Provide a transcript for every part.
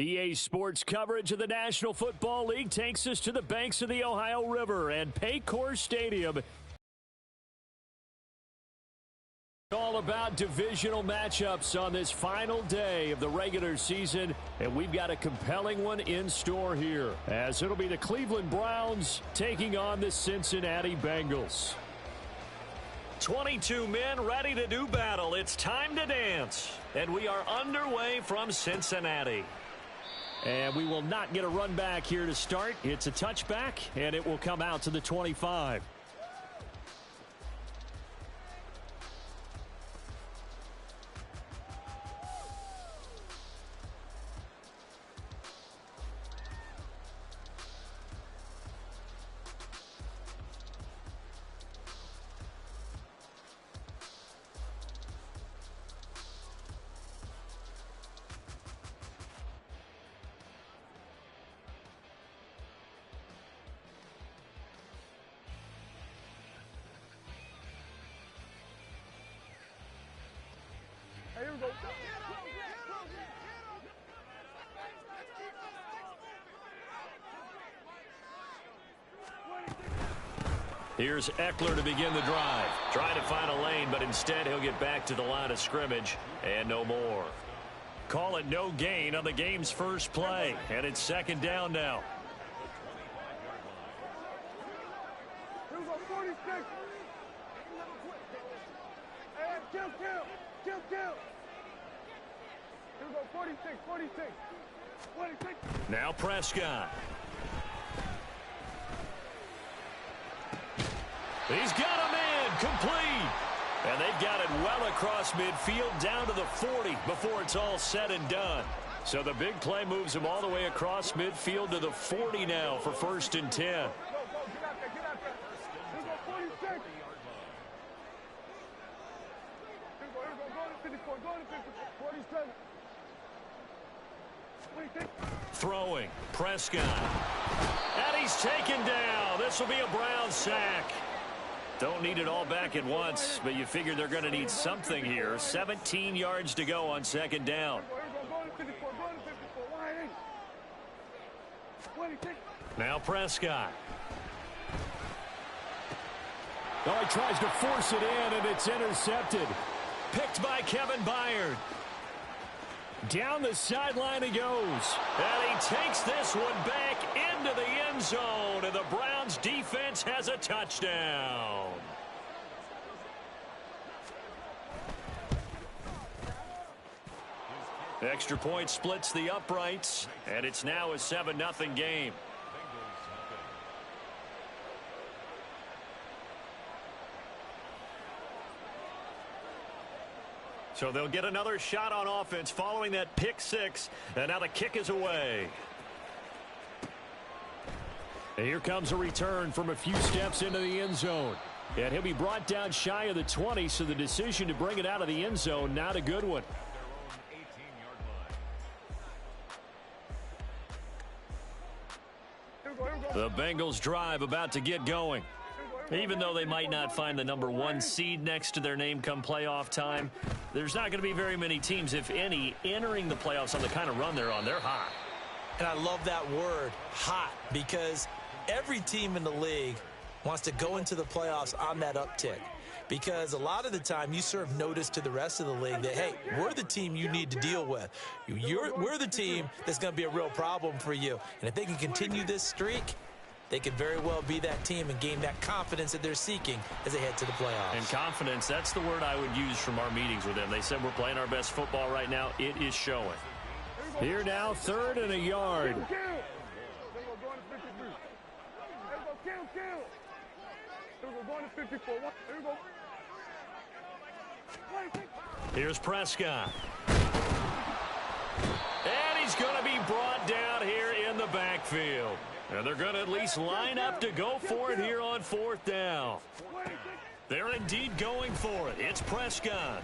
EA Sports coverage of the National Football League takes us to the banks of the Ohio River and Paycor Stadium. All about divisional matchups on this final day of the regular season, and we've got a compelling one in store here, as it'll be the Cleveland Browns taking on the Cincinnati Bengals. 22 men ready to do battle. It's time to dance, and we are underway from Cincinnati. And we will not get a run back here to start. It's a touchback, and it will come out to the 25. Here we go. Here's Eckler to begin the drive. Trying to find a lane, but instead he'll get back to the line of scrimmage and no more. Call it no gain on the game's first play, and it's second down now. Here we go, 46. And kill. Here we go, 46. Now Prescott. He's got him in, complete. And they've got it well across midfield down to the 40 before it's all said and done. So the big play moves him all the way across midfield to the 40 now for 1st and 10. Get out there. Here we go, 46. Here we go, go to 54, 47. 26. Throwing, Prescott. And he's taken down. This will be a Brown sack. Don't need it all back at once, but you figure they're going to need something here. 17 yards to go on second down. Now Prescott. Oh, he tries to force it in, and it's intercepted. Picked by Kevin Byard. Down the sideline he goes. And he takes this one back into the end zone, and the Browns defense has a touchdown. Extra point splits the uprights, and it's now a 7-0 game. So they'll get another shot on offense following that pick six, and now the kick is away. And here comes a return from a few steps into the end zone. And he'll be brought down shy of the 20, so the decision to bring it out of the end zone, not a good one. The Bengals drive about to get going. Even though they might not find the #1 seed next to their name come playoff time, there's not going to be very many teams, if any, entering the playoffs on the kind of run they're on. They're hot. And I love that word, hot, because every team in the league wants to go into the playoffs on that uptick. Because a lot of the time you serve notice to the rest of the league that, hey, we're the team you need to deal with. We're the team that's going to be a real problem for you. And if they can continue this streak, they could very well be that team and gain that confidence that they're seeking as they head to the playoffs. And confidence, that's the word I would use from our meetings with them. They said we're playing our best football right now. It is showing. Here now, 3rd and a yard. Here's Prescott. And he's going to be brought down here in the backfield. And they're going to at least line up to go for it here on 4th down. They're indeed going for it. It's Prescott.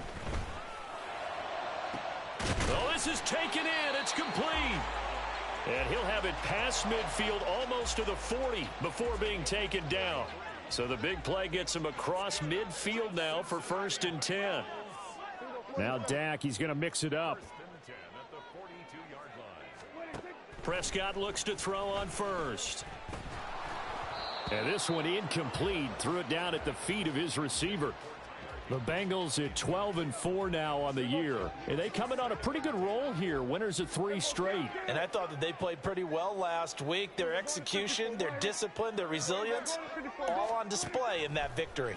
Oh, this is taken in. It's complete. And he'll have it past midfield almost to the 40 before being taken down. So the big play gets him across midfield now for 1st and 10. Now Dak, he's going to mix it up. Prescott looks to throw on first. And this one incomplete. Threw it down at the feet of his receiver. The Bengals at 12-4 now on the year. And they come in on a pretty good roll here. Winners of 3 straight. And I thought that they played pretty well last week. Their execution, their discipline, their resilience, all on display in that victory.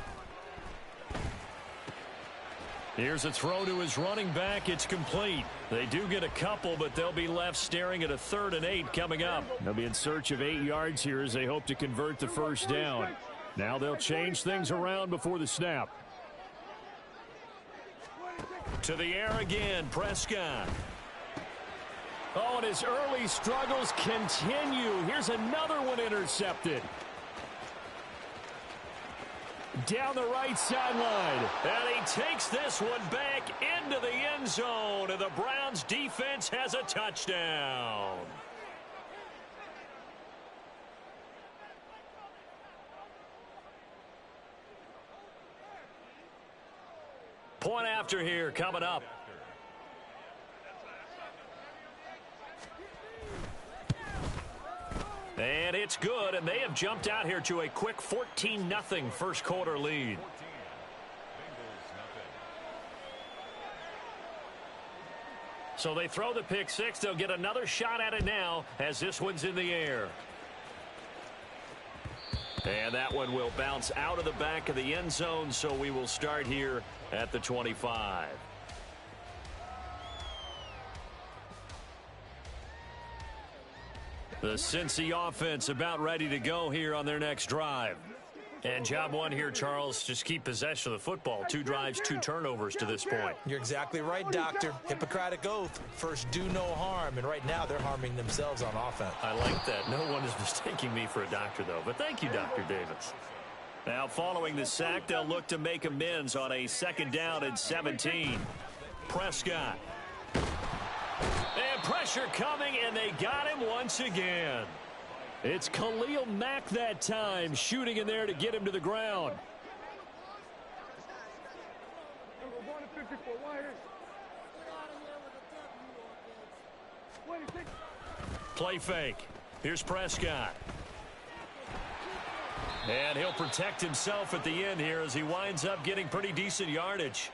Here's a throw to his running back. It's complete. They do get a couple, but they'll be left staring at a 3rd and 8 coming up. They'll be in search of 8 yards here as they hope to convert the first down. Now they'll change things around before the snap. To the air again, Prescott. Oh, and his early struggles continue. Here's another one intercepted. Down the right sideline. And he takes this one back into the end zone. And the Browns defense has a touchdown. Point after here coming up. And it's good, and they have jumped out here to a quick 14-0 first quarter lead. So they throw the pick six. They'll get another shot at it now as this one's in the air. And that one will bounce out of the back of the end zone, so we will start here at the 25. The Cincy offense about ready to go here on their next drive. And job one here, Charles, just keep possession of the football. 2 drives, 2 turnovers to this point. You're exactly right, Doctor. Hippocratic oath. First, do no harm. And right now, they're harming themselves on offense. I like that. No one is mistaking me for a doctor, though. But thank you, Dr. Davis. Now, following the sack, they'll look to make amends on a 2nd down and 17. Prescott. And pressure coming, and they got him once again. It's Khalil Mack that time, shooting in there to get him to the ground. Play fake. Here's Prescott. And he'll protect himself at the end here as he winds up getting pretty decent yardage.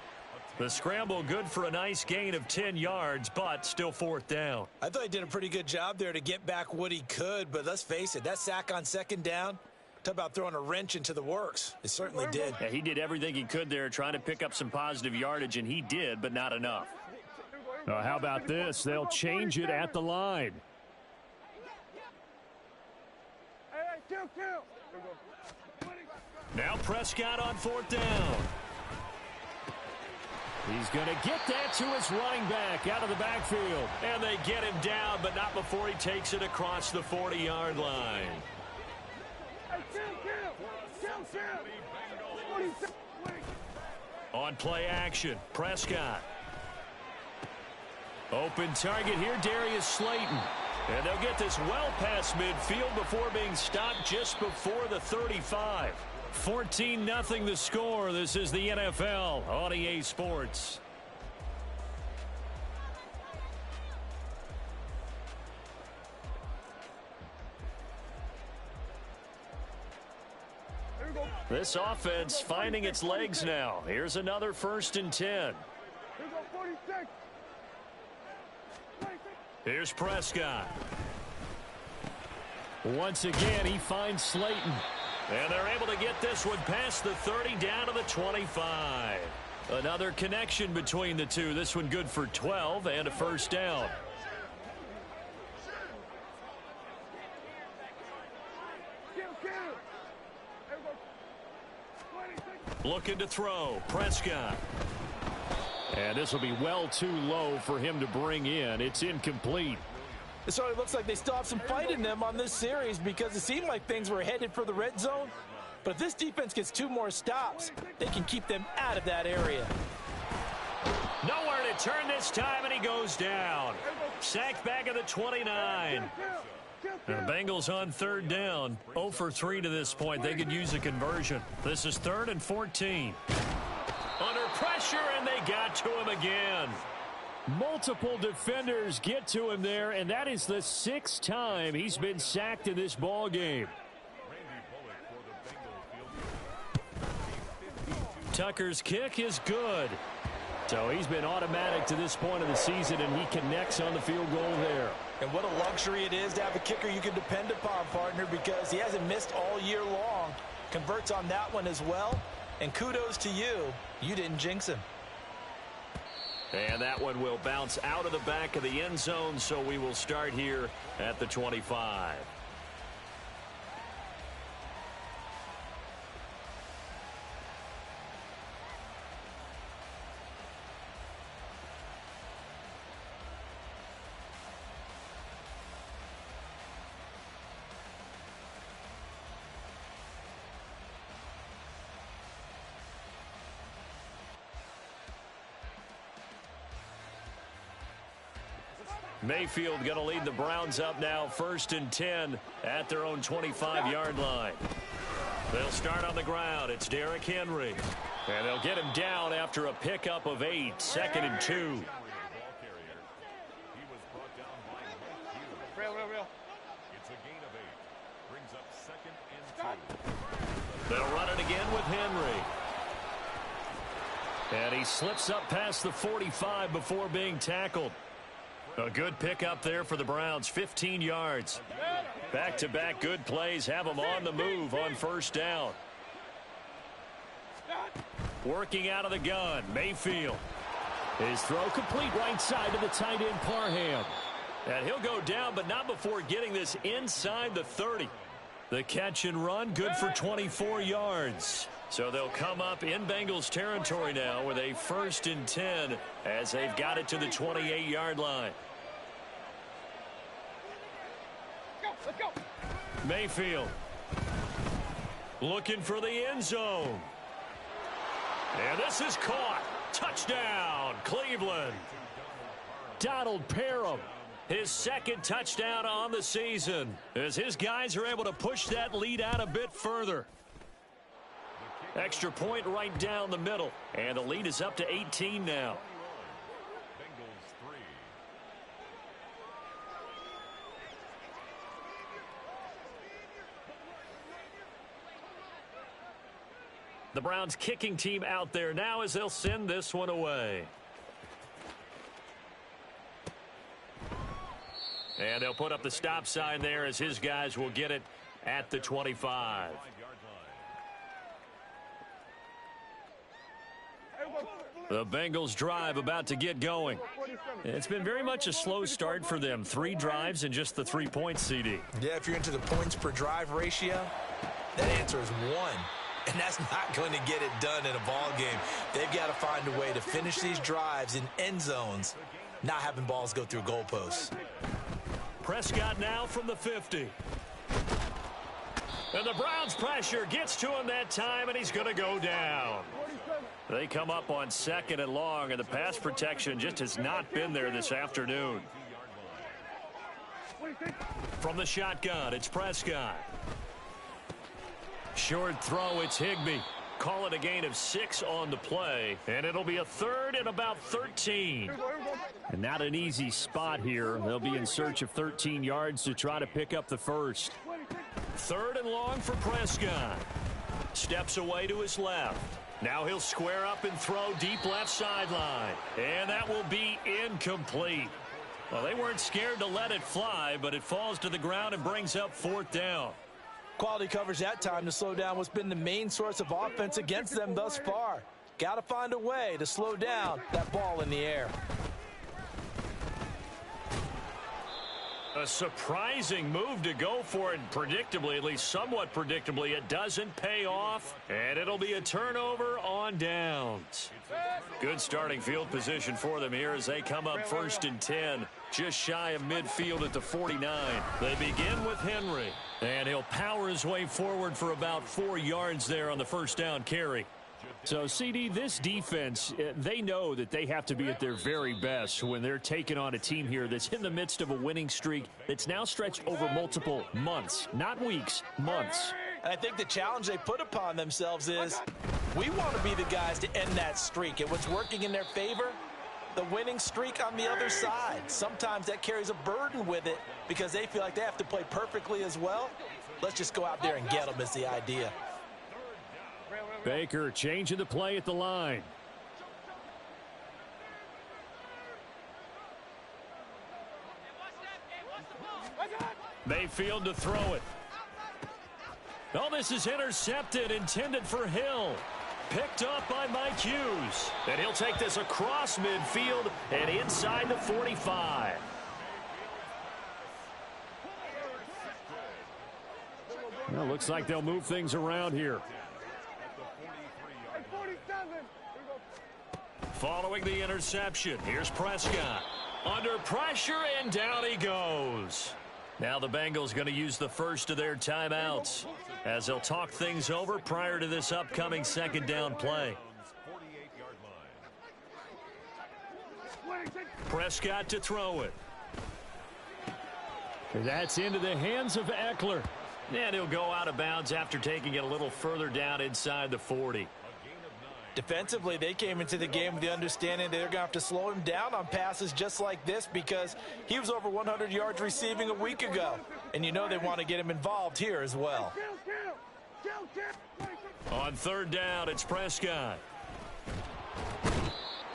The scramble good for a nice gain of 10 yards, but still 4th down. I thought he did a pretty good job there to get back what he could, but let's face it, that sack on 2nd down, talk about throwing a wrench into the works. It certainly did. Yeah, he did everything he could there trying to pick up some positive yardage, and he did, but not enough. How about this? They'll change it at the line. Now Prescott on 4th down. He's going to get that to his running back out of the backfield. And they get him down, but not before he takes it across the 40-yard line. On play action, Prescott. Open target here, Darius Slayton. And they'll get this well past midfield before being stopped just before the 35. 14-0 the score. This is the NFL on EA Sports. This offense finding its legs now. Here's another 1st and 10. Here's Prescott. Once again, he finds Slayton. And they're able to get this one past the 30 down to the 25. Another connection between the two. This one good for 12 and a 1st down. Looking to throw. Prescott. And this will be well too low for him to bring in. It's incomplete. It certainly looks like they still have some fight in them on this series because it seemed like things were headed for the red zone. But if this defense gets 2 more stops, they can keep them out of that area. Nowhere to turn this time, and he goes down. Sacked back at the 29. And the Bengals on 3rd down. 0 for 3 to this point. They could use a conversion. This is 3rd and 14. Under pressure, and they got to him again. Multiple defenders get to him there, and that is the 6th time he's been sacked in this ball game. Tucker's kick is good. So he's been automatic to this point of the season, and he connects on the field goal there. And what a luxury it is to have a kicker you can depend upon, partner, because he hasn't missed all year long. Converts on that one as well. And kudos to you. You didn't jinx him. And that one will bounce out of the back of the end zone, so we will start here at the 25. Mayfield going to lead the Browns up now, 1st and 10 at their own 25-yard line. They'll start on the ground. It's Derrick Henry. And they'll get him down after a pickup of 8, 2nd and 2. Real. It's a gain of 8. Brings up 2nd and 2. They'll run it again with Henry. And he slips up past the 45 before being tackled. A good pickup there for the Browns, 15 yards. Back-to-back good plays have them on the move on 1st down. Working out of the gun, Mayfield. His throw complete right side to the tight end, Parham. And he'll go down, but not before getting this inside the 30. The catch and run, good for 24 yards. So they'll come up in Bengals territory now with a 1st and 10 as they've got it to the 28-yard line. Let's go. Mayfield looking for the end zone. And this is caught. Touchdown, Cleveland. Donald Parham, his 2nd touchdown on the season, as his guys are able to push that lead out a bit further. Extra point right down the middle, and the lead is up to 18 now. Bengals 3. The Browns kicking team out there now as they'll send this one away. And they'll put up the stop sign there as his guys will get it at the 25. The Bengals drive about to get going. It's been very much a slow start for them. 3 drives and just the 3 points, CD. Yeah, if you're into the points per drive ratio, that answer is 1. And that's not going to get it done in a ball game. They've got to find a way to finish these drives in end zones, not having balls go through goalposts. Prescott now from the 50. And the Browns pressure gets to him that time, and he's going to go down. They come up on 2nd and long, and the pass protection just has not been there this afternoon. From the shotgun, it's Prescott. Short throw, it's Higbee. Call it a gain of 6 on the play, and it'll be a 3rd and about 13. And not an easy spot here. They'll be in search of 13 yards to try to pick up the 1st. 3rd and long for Prescott. Steps away to his left. Now he'll square up and throw deep left sideline. And that will be incomplete. Well, they weren't scared to let it fly, but it falls to the ground and brings up 4th down. Quality coverage that time to slow down what's been the main source of offense against them thus far. Got to find a way to slow down that ball in the air. A surprising move to go for it. Predictably, at least somewhat predictably, it doesn't pay off, and it'll be a turnover on downs. Good starting field position for them here as they come up 1st and 10, just shy of midfield at the 49. They begin with Henry, and he'll power his way forward for about 4 yards there on the 1st down carry. So, CD, this defense, they know that they have to be at their very best when they're taking on a team here that's in the midst of a winning streak that's now stretched over multiple months, not weeks, months. And I think the challenge they put upon themselves is we want to be the guys to end that streak. And what's working in their favor? the winning streak on the other side. Sometimes that carries a burden with it because they feel like they have to play perfectly as well. Let's just go out there and get them is the idea. Baker changing the play at the line. Mayfield to throw it. Oh, this is intercepted, intended for Hill. Picked up by Mike Hughes. And he'll take this across midfield and inside the 45. Well, looks like they'll move things around here. Following the interception, here's Prescott. Under pressure, and down he goes. Now the Bengals going to use the first of their timeouts as they'll talk things over prior to this upcoming second down play. Prescott to throw it. That's into the hands of Eckler. And he'll go out of bounds after taking it a little further down inside the 40. Defensively, they came into the game with the understanding they're going to have to slow him down on passes just like this because he was over 100 yards receiving a week ago. And you know they want to get him involved here as well. On third down, it's Prescott.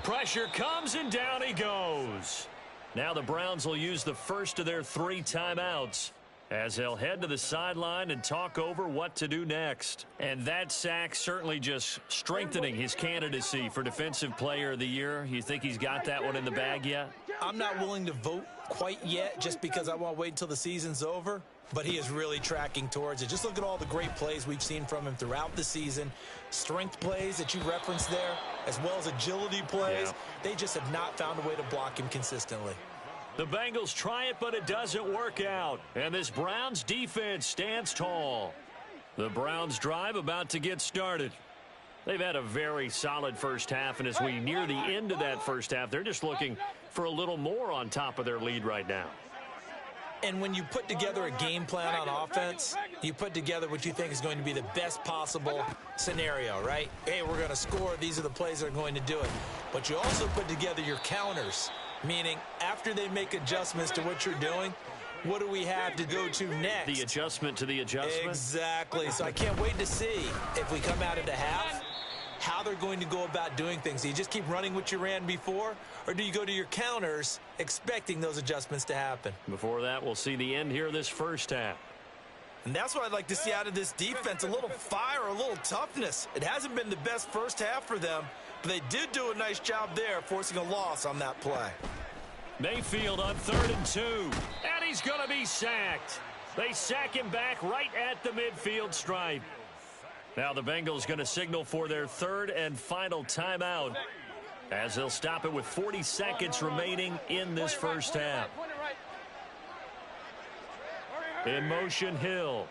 Pressure comes and down he goes. Now the Browns will use the first of their 3 timeouts as they'll head to the sideline and talk over what to do next. And that sack certainly just strengthening his candidacy for Defensive Player of the Year. You think he's got that one in the bag yet? I'm not willing to vote quite yet just because I want to wait until the season's over. But he is really tracking towards it. Just look at all the great plays we've seen from him throughout the season. Strength plays that you referenced there, as well as agility plays. Yeah. They just have not found a way to block him consistently. The Bengals try it, but it doesn't work out. And this Browns defense stands tall. The Browns drive about to get started. They've had a very solid first half, and as we near the end of that first half, they're just looking for a little more on top of their lead right now. And when you put together a game plan on offense, you put together what you think is going to be the best possible scenario, right? Hey, we're going to score. These are the plays that are going to do it. But you also put together your counters, meaning after they make adjustments to what you're doing, what do we have to go to next? The adjustment to the adjustment? Exactly. So I can't wait to see if we come out of the half, how they're going to go about doing things. Do you just keep running what you ran before, or do you go to your counters expecting those adjustments to happen? Before that, we'll see the end here of this first half. And that's what I'd like to see out of this defense, a little fire, a little toughness. It hasn't been the best first half for them, but they did do a nice job there, forcing a loss on that play. Mayfield on 3rd and 2, and he's going to be sacked. They sack him back right at the midfield stripe. Now the Bengals going to signal for their 3rd and final timeout as they'll stop it with 40 seconds remaining in this first half. In motion, Hill.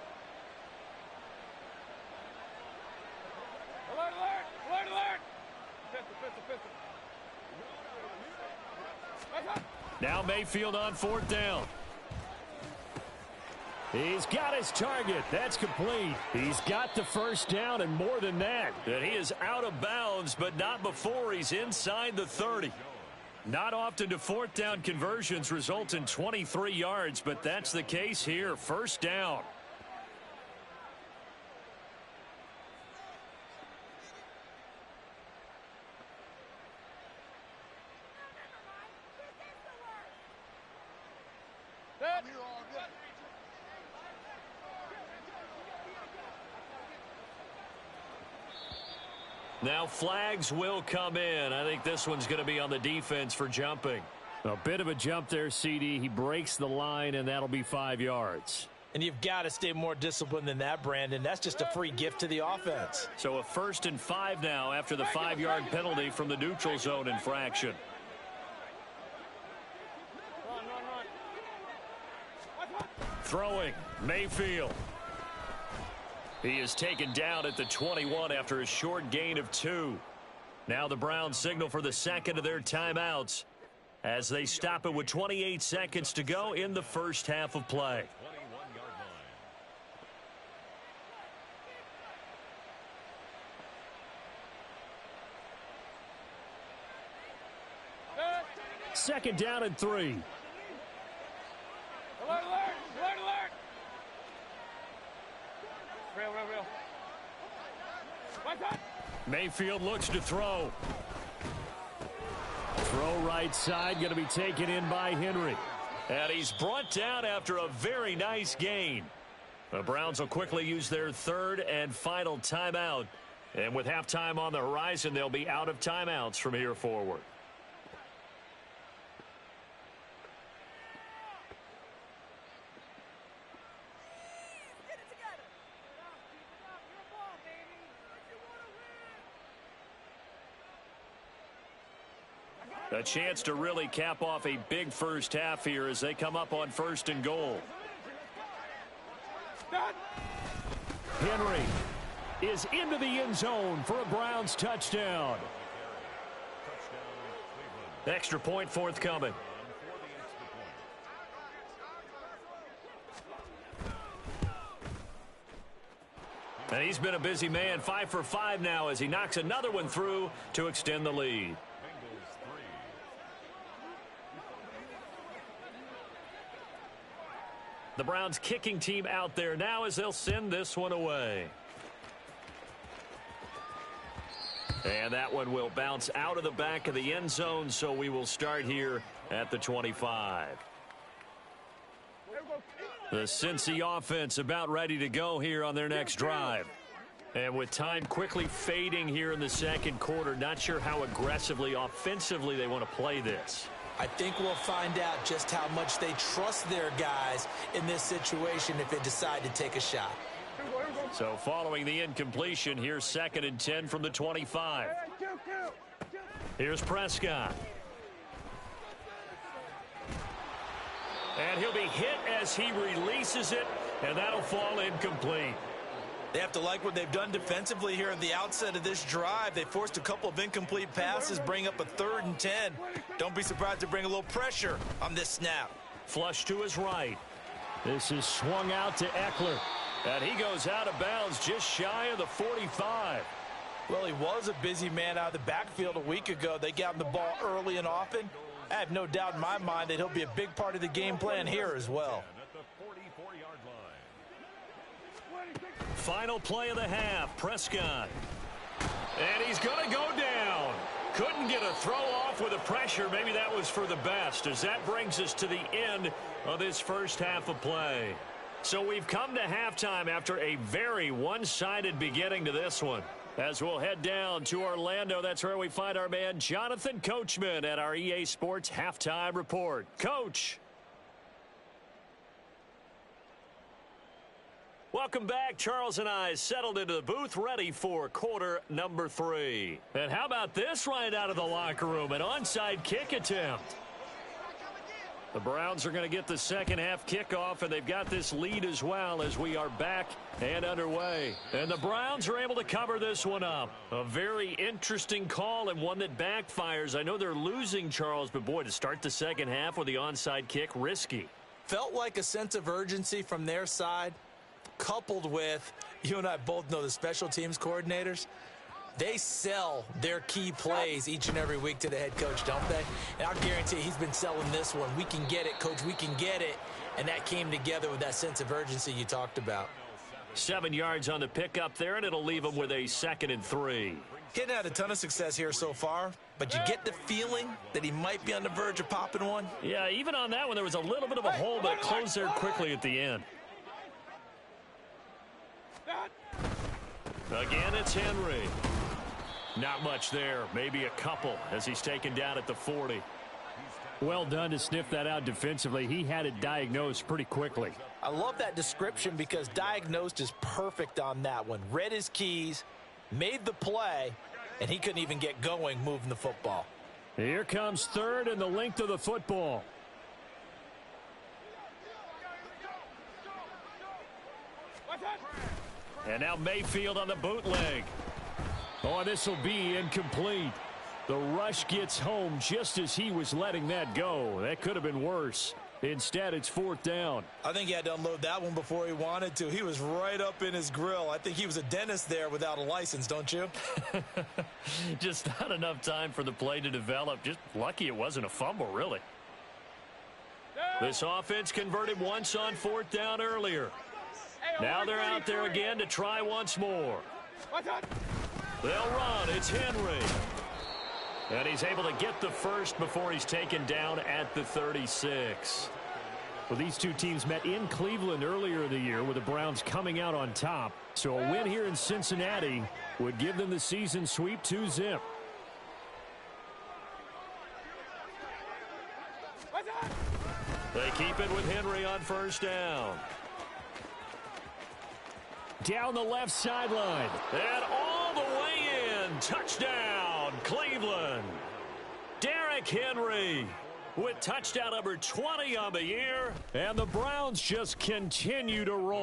Now Mayfield on 4th down. He's got his target. That's complete. He's got the first down and more than that. And he is out of bounds, but not before he's inside the 30. Not often do 4th down conversions result in 23 yards, but that's the case here. First down. Now flags will come in. I think this one's going to be on the defense for jumping. A bit of a jump there, CD. He breaks the line, and that'll be 5 yards. And you've got to stay more disciplined than that, Brandon. That's just a free gift to the offense. So a 1st and 5 now after the 5-yard penalty from the neutral zone infraction. Throwing, Mayfield. He is taken down at the 21 after a short gain of 2. Now the Browns signal for the second of their timeouts as they stop it with 28 seconds to go in the first half of play. Second down and 3. Alert, alert, alert, alert. Real. Right side. Mayfield looks to throw. Throw right side, going to be taken in by Henry. And he's brought down after a very nice gain. The Browns will quickly use their third and final timeout. And with halftime on the horizon, they'll be out of timeouts from here forward. A chance to really cap off a big first half here as they come up on 1st and goal. Henry is into the end zone for a Browns touchdown. Extra point forthcoming. And he's been a busy man, 5 for 5 now as he knocks another one through to extend the lead. The Browns kicking team out there now as they'll send this one away. And that one will bounce out of the back of the end zone, so we will start here at the 25. The Cincy offense about ready to go here on their next drive. And with time quickly fading here in the second quarter, not sure how aggressively, offensively they want to play this. I think we'll find out just how much they trust their guys in this situation if they decide to take a shot. So following the incompletion, here's 2nd and 10 from the 25. Here's Prescott. And he'll be hit as he releases it, and that'll fall incomplete. They have to like what they've done defensively here at the outset of this drive. They forced a couple of incomplete passes, bring up a 3rd and 10. Don't be surprised to bring a little pressure on this snap. Flush to his right. This is swung out to Eckler. And he goes out of bounds just shy of the 45. Well, he was a busy man out of the backfield a week ago. They got him the ball early and often. I have no doubt in my mind that he'll be a big part of the game plan here as well. Final play of the half, Prescott. And he's going to go down. Couldn't get a throw off with the pressure. Maybe that was for the best, as that brings us to the end of this first half of play. So we've come to halftime after a very one-sided beginning to this one. As we'll head down to Orlando, that's where we find our man Jonathan Coachman at our EA Sports Halftime Report. Coach. Welcome back. Charles and I settled into the booth ready for quarter number 3. And how about this right out of the locker room? An onside kick attempt. The Browns are going to get the second half kickoff, and they've got this lead as well as we are back and underway. And the Browns are able to cover this one up. A very interesting call and one that backfires. I know they're losing, Charles, but boy, to start the second half with the onside kick, risky. Felt like a sense of urgency from their side, coupled with, you and I both know the special teams coordinators, they sell their key plays each and every week to the head coach, don't they? And I'll guarantee he's been selling this one. We can get it, coach, we can get it. And that came together with that sense of urgency you talked about. 7 yards on the pickup there, and it'll leave him with a 2nd and 3. He hadn't had a ton of success here so far, but you get the feeling that he might be on the verge of popping one. Yeah, even on that one, there was a little bit of a hole, but it closed there quickly at the end. Again, it's Henry. Not much there, maybe a couple as he's taken down at the 40. Well done to sniff that out defensively. He had it diagnosed pretty quickly. I love that description because diagnosed is perfect on that one. Read his keys, made the play, and he couldn't even get going moving the football. Here comes 3rd and the length of the football. And now Mayfield on the bootleg. Oh, this will be incomplete. The rush gets home just as he was letting that go. That could have been worse. Instead, it's 4th down. I think he had to unload that one before he wanted to. He was right up in his grill. I think he was a dentist there without a license, don't you? Just not enough time for the play to develop. Just lucky it wasn't a fumble, really. This offense converted once on 4th down earlier. Now they're out there again to try once more. They'll run. It's Henry. And he's able to get the first before he's taken down at the 36. Well, these two teams met in Cleveland earlier in the year with the Browns coming out on top. So a win here in Cincinnati would give them the season sweep 2-zip. They keep it with Henry on 1st down. Down the left sideline. And all the way in. Touchdown, Cleveland. Derrick Henry with touchdown number 20 on the year. And the Browns just continue to roll.